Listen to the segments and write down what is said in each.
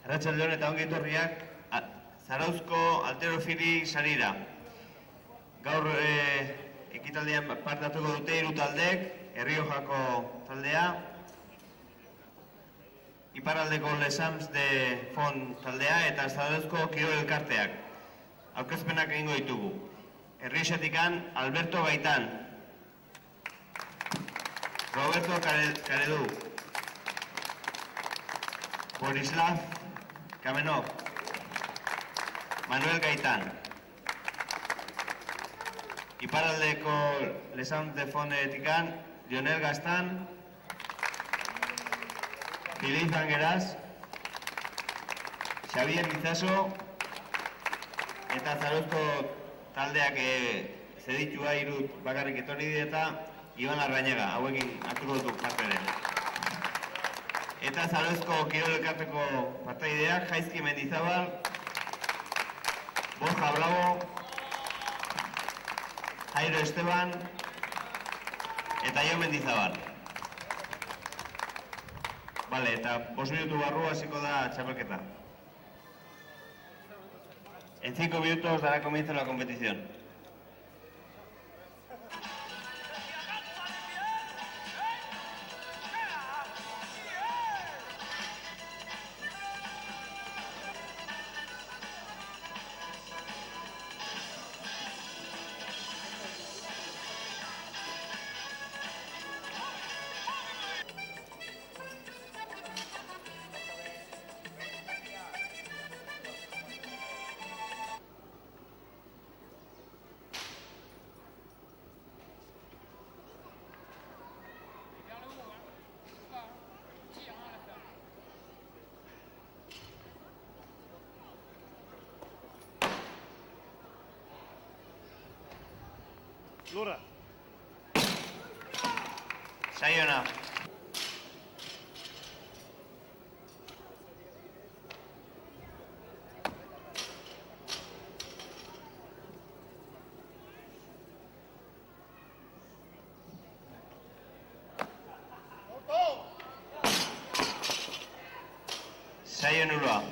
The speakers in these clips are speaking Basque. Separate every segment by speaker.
Speaker 1: Arratsaldeon eta ongi etorriak Zarauzko Alterofili sarira. Gaur ekitaldean parte hartuko dute 3 taldek, Erriojako taldea, Iparraldeko Lesams de Fon taldea eta Zarauzko Kirol elkarteak. Aurkezpenak egingo ditugu. Errioxatikan Alberto Gaitan, Roberto Caredu, Borislav Kamenov, Manuel Gaitan. Iparraldeko Lesams de Fonetikan, Lionel Gastan, Filiz Angeraz, Xavier Lizaso, eta Zarauzko taldeak zeditua 3 bakarrik etorri eta Iban Arrañaga, hauekin hartuko dut parte ere. Eta Zarauzko Kirol elkarteko partaideak, Jaizki Mendizabal, Borja Blavo, Jairo Esteban eta Jo Mendizabal. Vale, eta 5 minutu barru hasiko da txapelketa. En 5 minutos dará comienzo la competición.
Speaker 2: Lura.
Speaker 1: Sayona. Sayonulua.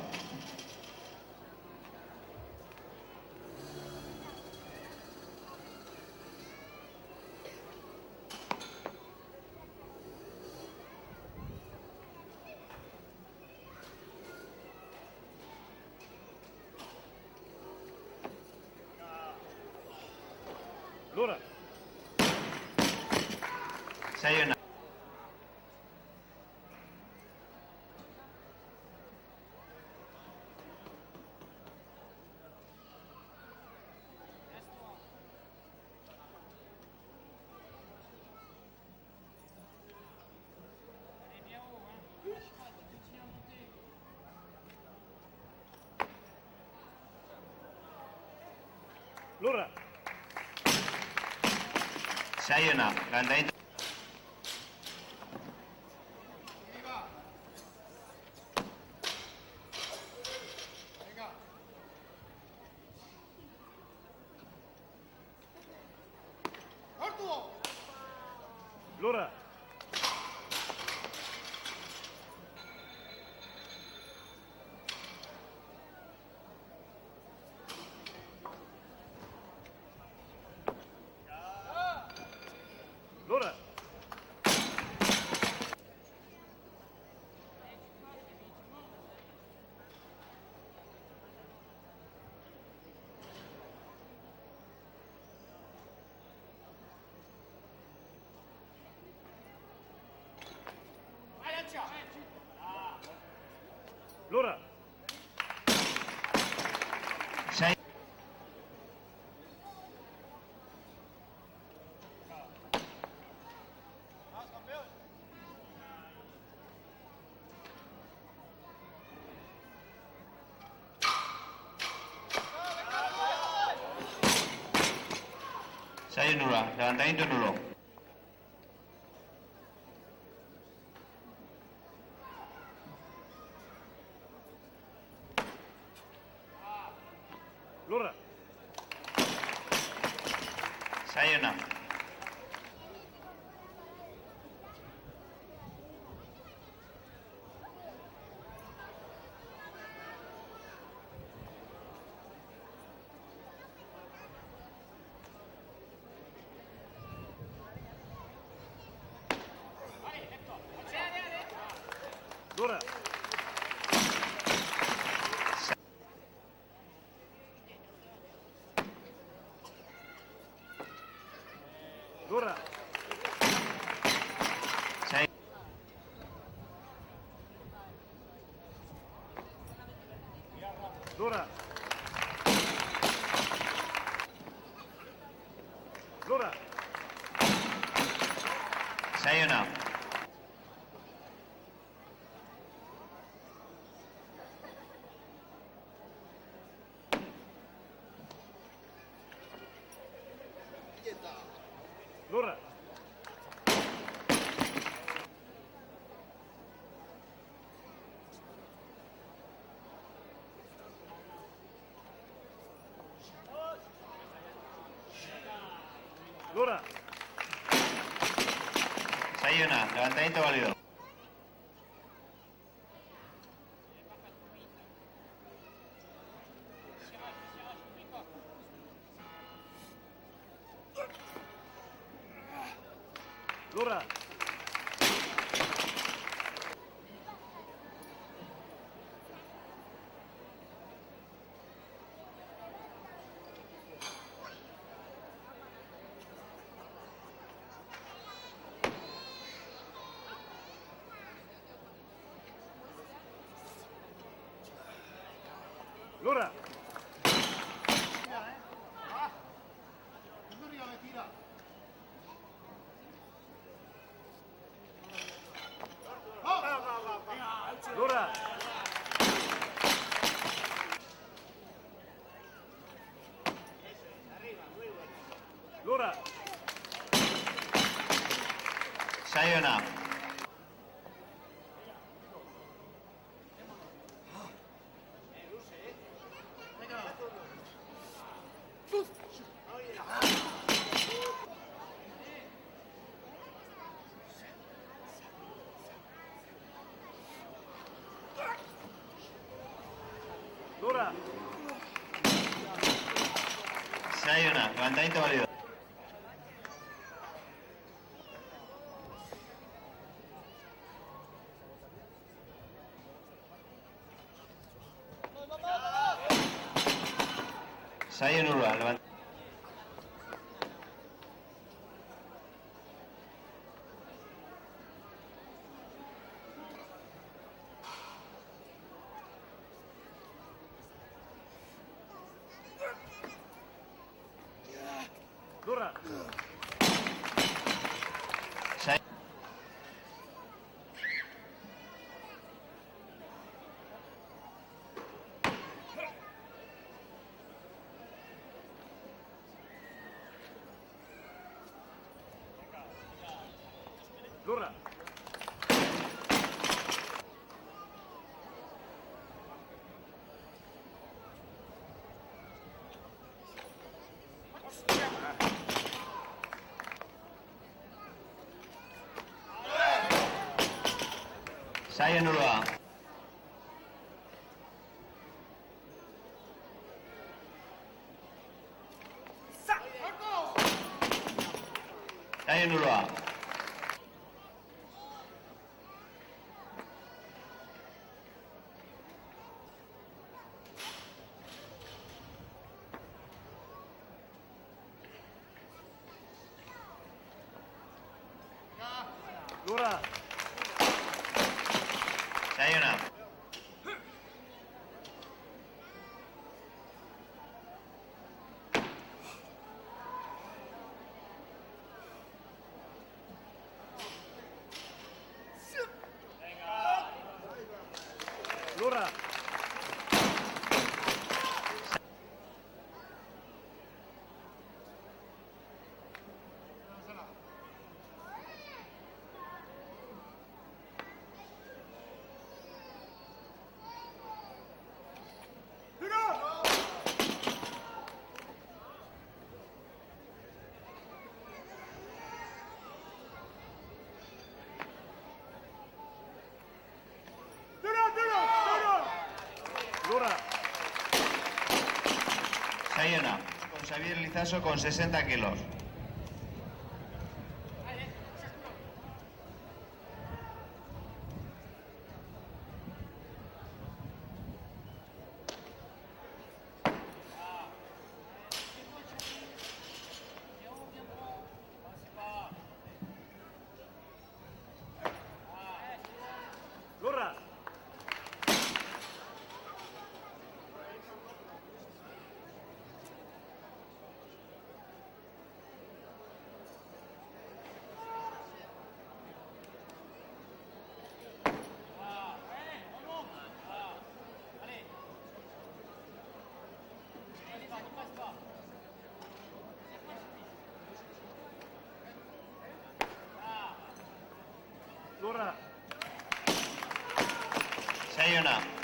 Speaker 2: Lura.
Speaker 1: Sayona.
Speaker 2: Lura.
Speaker 1: Sayona. Landain.
Speaker 2: Lura. Lura. Lura.
Speaker 1: Sayonulua. Levantamiento nulo.
Speaker 2: Lura.
Speaker 1: Sayona.
Speaker 2: Lora. Lora. Lora. Lora.
Speaker 1: Sayona.
Speaker 2: Lora. Lora.
Speaker 1: Sayona, levantamiento válido.
Speaker 2: Lora. Lora. Lora. Lora.
Speaker 1: Sayona.
Speaker 2: Lora.
Speaker 1: Sayona, levantamiento válido. Sayonara, levantamiento.
Speaker 2: Lora. Lora.
Speaker 1: Sayonara. Sayonara.
Speaker 2: Lora.
Speaker 1: Sayonara.
Speaker 2: Lora. Lora.
Speaker 1: Sayona. Con Xavier Lizaso con 60 kilos.
Speaker 2: Lurra.
Speaker 1: Saiona.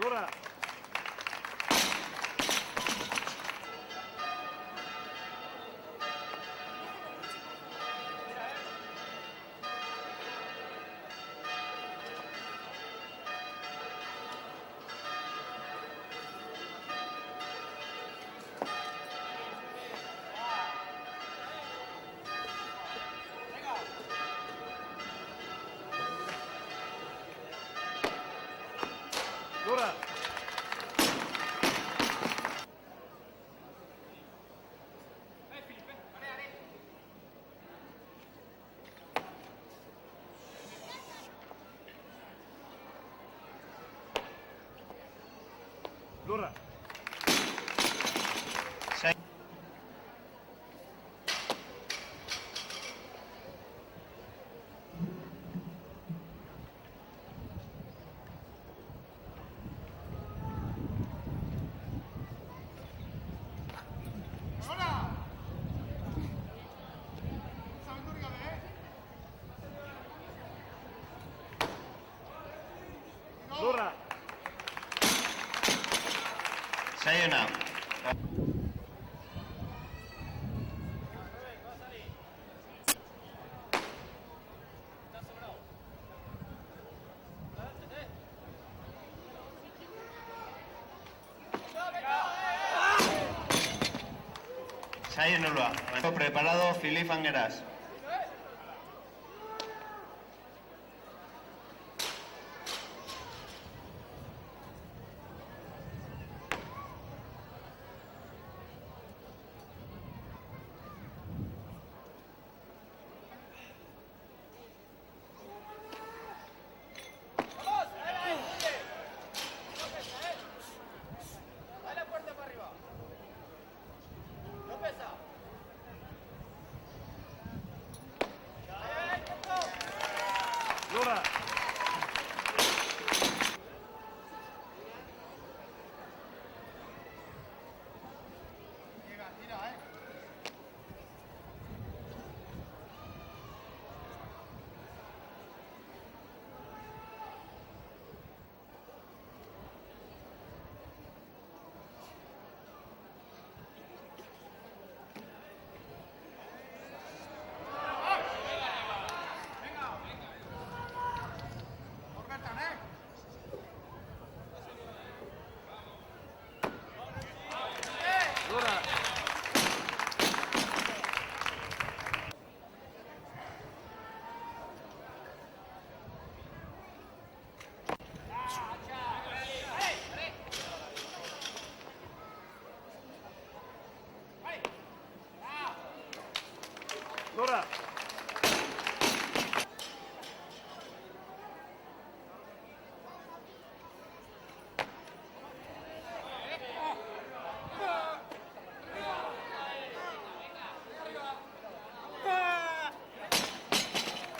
Speaker 2: Lurra. Lurra. Lurra.
Speaker 1: Sai-
Speaker 2: Lurra.
Speaker 1: Saiona. Saionulua. Preparado Filip Angeras.
Speaker 2: Lurra. Lurra. Lurra.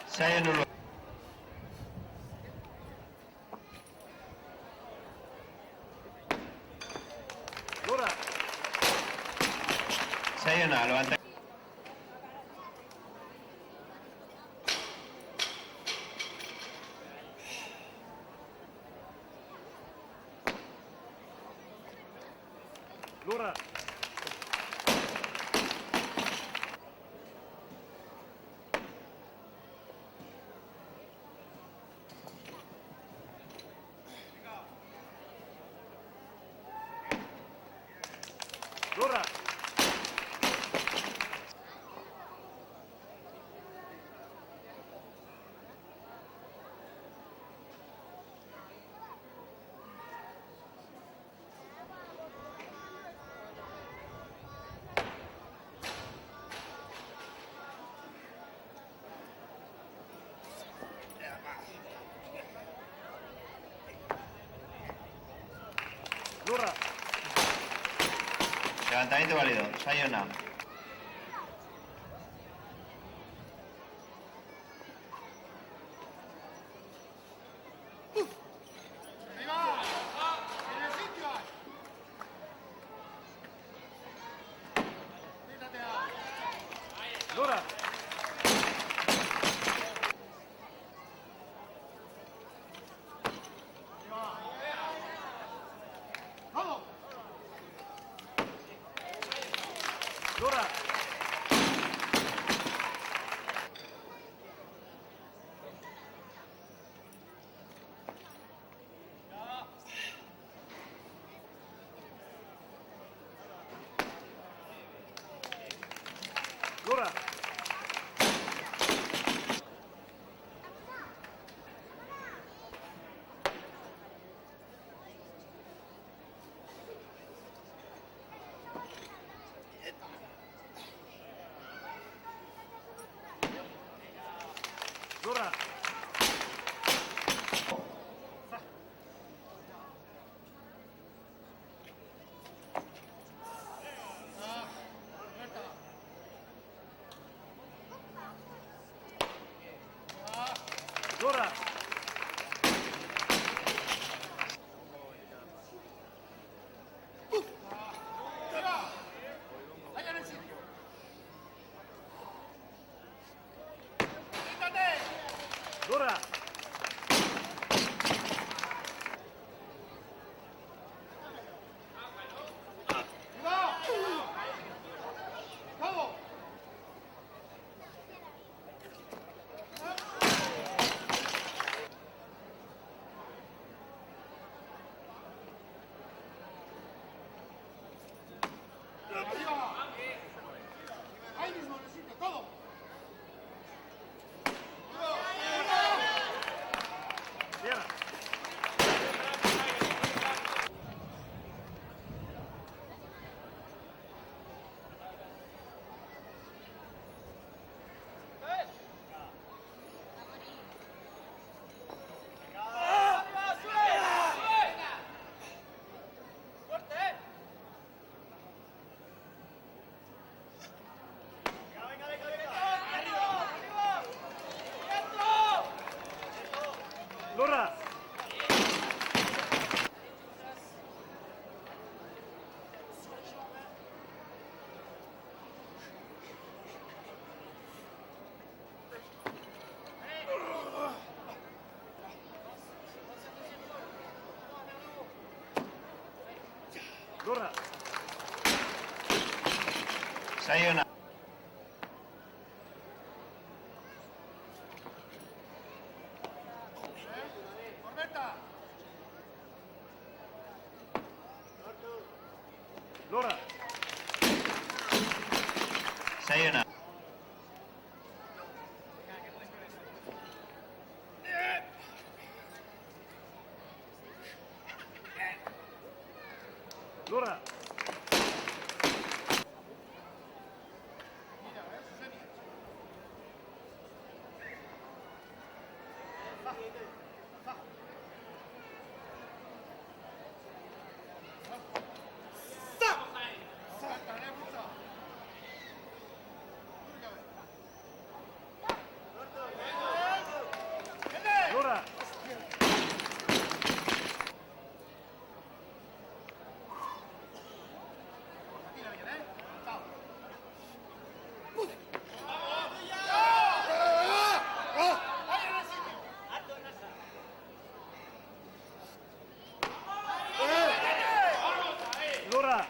Speaker 1: Saionulua.
Speaker 2: Lurra.
Speaker 1: Saiona, levanta.
Speaker 2: Lurra. Lurra. Lurra.
Speaker 1: Levantamiento válido. Sayona.
Speaker 2: Lurra. Lurra. Lurra. Lurra. Lurra. Lurra.
Speaker 3: Ahí mismo, en el sitio, todo.
Speaker 2: Cierra. Lurra. Lurra.
Speaker 1: Sayona.
Speaker 3: Corbeta.
Speaker 2: Lurra.
Speaker 1: Sayona.
Speaker 2: Lurra. Lurra. Lurra.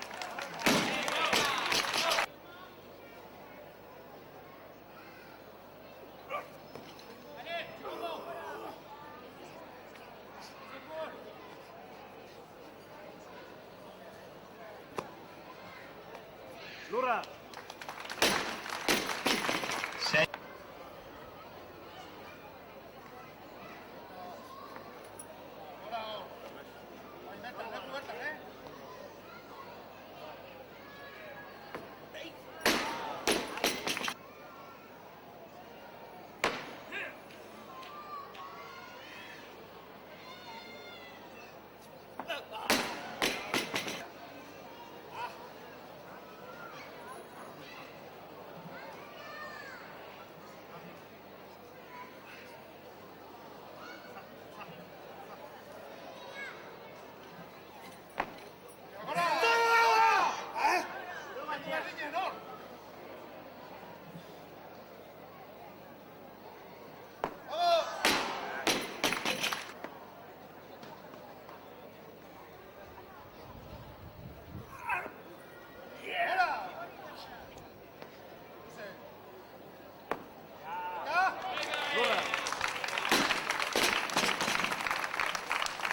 Speaker 2: Lurra.
Speaker 1: Say-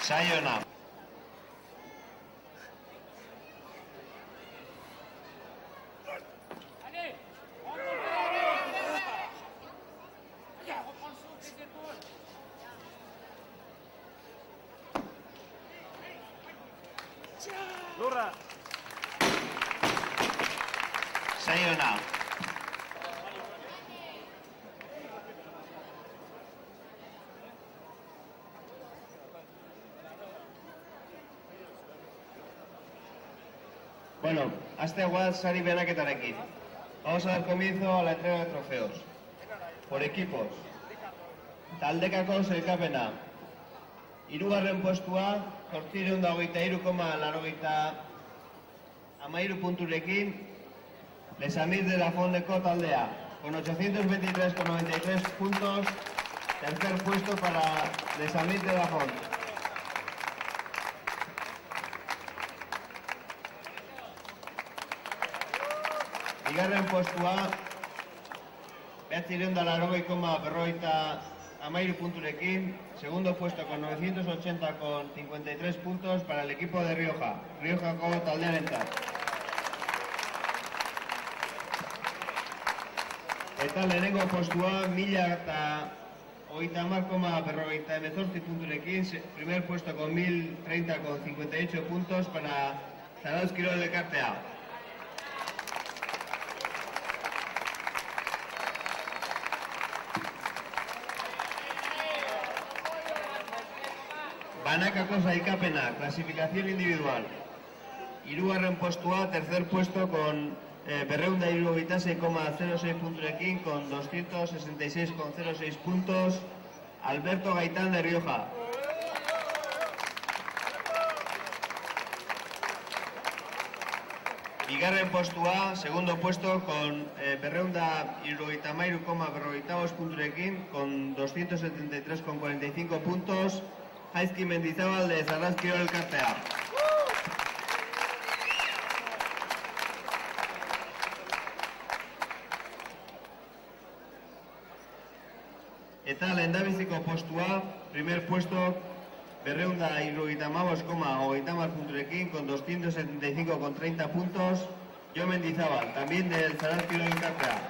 Speaker 1: Saio ona.
Speaker 2: Lurra.
Speaker 1: Saio ona. Bueno, hasta igual sari banaketarekin. Vamos a dar comienzo a la entrega de trofeos. Por equipos. Taldekako sailkapena. Hirugarren postua, 823,83 punturekin, Les Amis de la Fondeko taldea, con 823,93 puntos, tercer puesto para Les Amis de la Fond. Bigarren postua, 980,53 punturekin, segundo puesto con 980,53 puntos para el equipo de Rioja, Riojako taldearentzat. Eta lehenengo postua, 1030,58 punturekin, primer puesto con 1030,58 puntos para Zarautz Kirol Elkartea. Banakako sailkapena, clasificación individual. Hirugarren postua, tercer puesto con 276,06 punturekin, con 266,06 puntos, Alberto Gaitán de Rioja. Bigarren postua, segundo puesto con 273,45 punturekin, con 273,45 puntos, Jaizki Mendizabal de Zarautz Kirol Elkartea. Eta lehendabiziko postua, primer puesto, 275,30 punturekin, con 275,30 puntos, Jo Mendizabal, también del Zarautz Kirol Elkartea.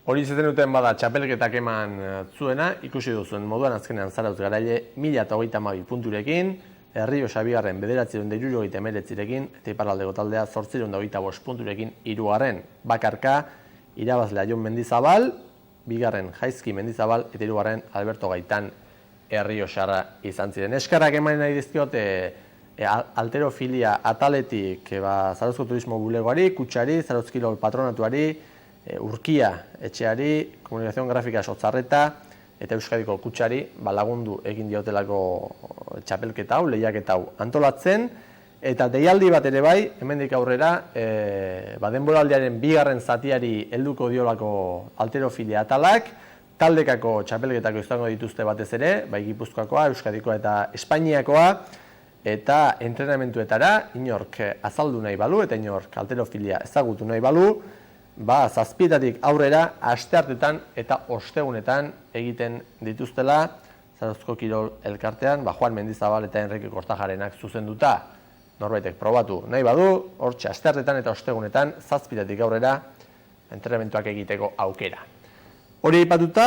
Speaker 4: Hori izaten duten bada txapelketak eman zuena, ikusi duzuen moduan azkenean Zarautz Garaile 1032 punturekin, Errioxa bigarren 979rekin, eta iparraldeko taldea 825 punturekin hirugarren. Bakarka, irabazlea Jon Mendizabal, bigarren Jaizki Mendizabal, eta hirugarren Alberto Gaitan Errioxarra izan ziren. Eskerrak eman nahi dizkiot alterofilia ataletik Zarauzko Turismo Bulegoari, Kutxari, Zarautz Kirol Patronatuari, Urkia etxeari, Komunikazio Grafika Sotzarreta eta Euskadiko Kutxari lagundu egin diotelako txapelketa hau, lehiaketa hau antolatzen, eta deialdi bat ere bai, hemendik aurrera, denboraldiaren bigarren zatiari helduko diolako alterofilia atalak, taldekako txapelketako izango dituzte batez ere, bai Gipuzkoakoa, Euskadikoa eta Espainiakoa, eta entrenamentuetara inork azaldu nahi balu eta inork alterofilia ezagutu nahi balu, zazpietatik aurrera asteartetan eta ostegunetan egiten dituztela Zarauzko Kirol Elkartean, Juan Mendizabal eta Enrique Kortajarenak zuzenduta. Norbaitek probatu nahi badu, hortxe asteartetan eta ostegunetan zazpietatik aurrera entrenamentuak egiteko aukera. Hori aipatuta,